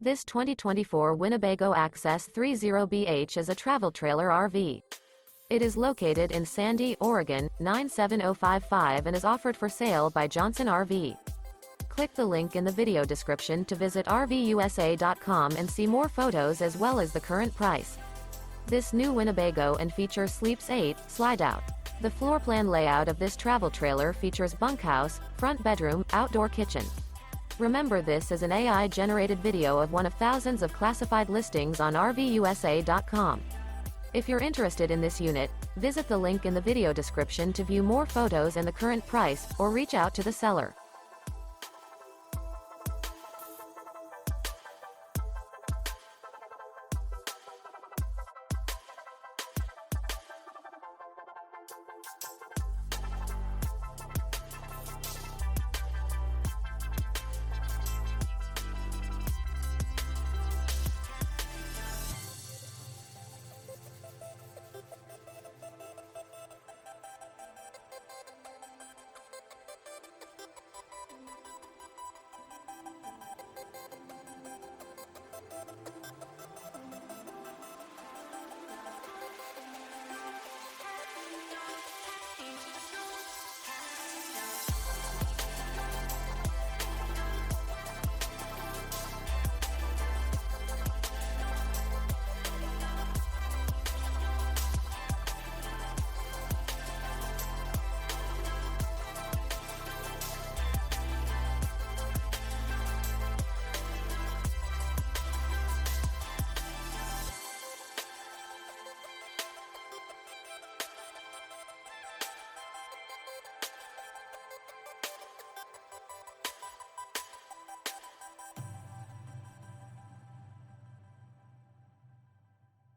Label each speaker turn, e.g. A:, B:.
A: This 2024 Winnebago Access 30BH is a travel trailer RV. It is located in Sandy, Oregon, 97055 and is offered for sale by Johnson RV. Click the link in the video description to visit RVUSA.com and see more photos as well as the current price. This new Winnebago and features Sleeps 8, Slideout. The floor plan layout of this travel trailer features bunkhouse, front bedroom, outdoor kitchen. Remember, this is an AI-generated video of one of thousands of classified listings on RVUSA.com. If you're interested in this unit, visit the link in the video description to view more photos and the current price, or reach out to the seller.